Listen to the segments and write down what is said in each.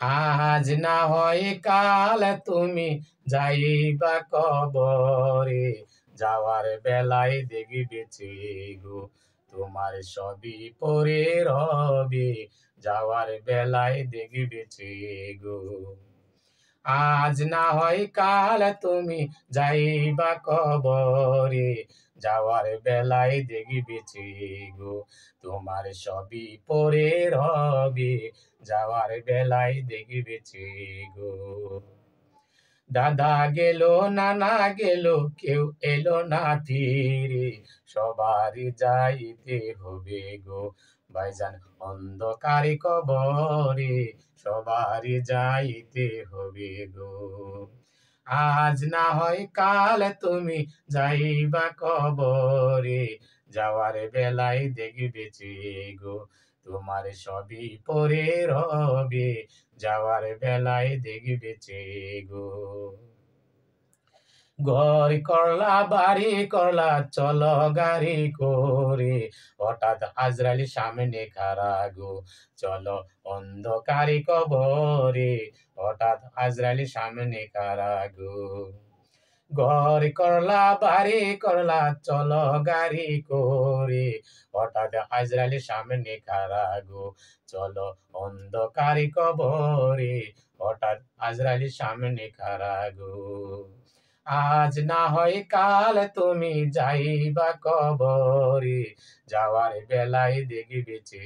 আজ না হয় কাল তুমি যাইবা কবরে, যাওয়ার বেলায় দেখিবেছে গো তোমার সবই পরে রবে, যাওয়ার বেলায় দেখিবেছে গো। আজ না হয় কাল তুমি যাইবা কবরে, যাওয়ার বেলায় দেখিবেছে গো তোমার সবই পরে রবে, যাওয়ার বেলায় দেখিবেছে গো। দাদা গেল, নানা গেল, কেউ এলো না ফিরে, সবারই যাইতে হবে গো ভাইজান অন্ধকারে কবরে, সবারই যাইতে হবে গো। আজ না হয় কাল তুমি যাইবা কবরে, যাওয়ার বেলায় দেখিবেছে গো তোমার সবই পরে রবে, যাওয়ার বেলায় দেখিবেছে গো। ঘর করলা বাড়ি করলা চলো গাড়ি করে, হঠাৎ আজরাইল সামনে খাড়া গো চলো অন্ধকারে কবরে, হঠাৎ আজরাইল সামনে খাড়া গো। ঘর করলা বাড়ি করলা চলো গাড়ি করে, হঠাৎ আজরাইল সামনে খাড়া গো চলো অন্ধকারে কবরে, হঠাৎ আজরাইল সামনে খাড়া গো। আজ না হয় কাল তুমি যাইবা কবরে, যাওয়ার বেলায় দেখিবেছে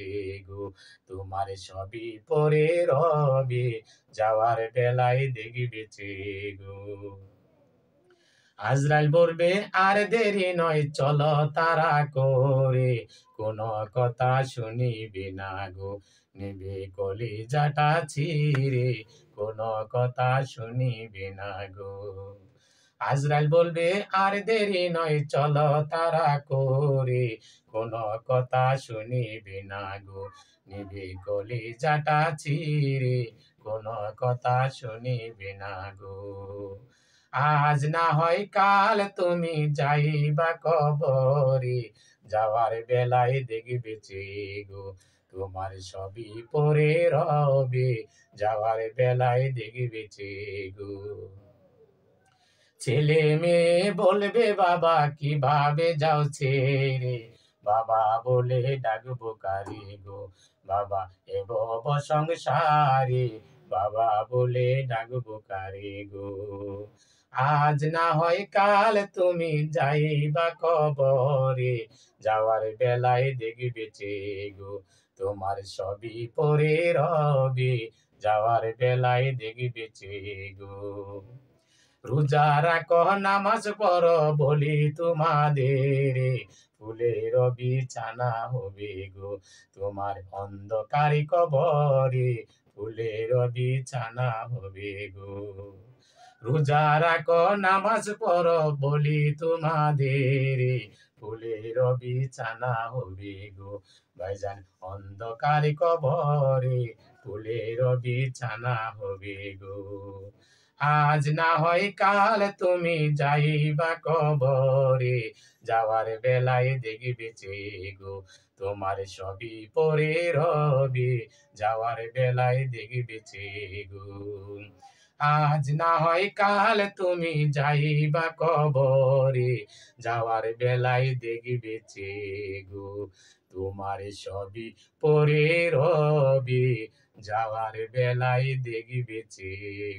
গো তোমার সবই পরে রবে, যাওয়ার বেলায় দেখিবেছে গো। আজরাইল বলবে আর দেরি নয় চলো তাড়া করে, কোন কথা শুনিবে না গো নেবে কলিজাটা ছিঁড়ে, কোন কথা শুনিবে না গো। আজরাইল বলবে আর দেরি নয় চলো তাড়া করে, কোন কথা শুনিবে না গো নেবে কলিজাটা ছিঁড়ে, কোন কথা শুনিবে না গো। আজ না হয় কাল তুমি যাইবা কবরে, যাওয়ার বেলায় দেখিবেছে গো তোমার সবই পরে রবে, যাওয়ার বেলায় দেখিবেছে গো। ছেলে মেয়ে বলবে বাবা কিভাবে যাও ছেড়ে, বাবা বলে ডাকবো কারে গো বাবা এ ভব সংসারে, বাবা বলে ডাকবো কারে গো। আজ না হয় কাল তুমি যাইবা কবরে, যাওয়ার বেলায় দেখিবেছে গো তোমার সবই পরে রবে, যাওয়ার বেলায় দেখিবেছে গো। রোজা রাখো নামাজ পড়ো বলি তোমাদের, ফুলের বিছানা হবে গো তোমার অন্ধকারে কবরে, ফুলের বিছানা হবে গো। রোজা রাখো নামাজ পড়ো বলি তোমাদের, ফুলের বিছানা হবে গো ভাইজান অন্ধকারে কবরে, ফুলের বিছানা হবে গো। আজ না হয় কাল তুমি যাইবা কবরে, যাওয়ার বেলায় দেখিবেছে গো তোমার সবই পরে রবে, যাওয়ার বেলায় দেখিবেছে গো। আজ না হয় কাল তুমি যাইবা কবরে, যাওয়ার বেলায় দেখিবেছে গো তোমার সবই পরে রবে, যাওয়ার বেলায় দেখিবেছে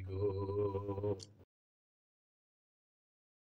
গো।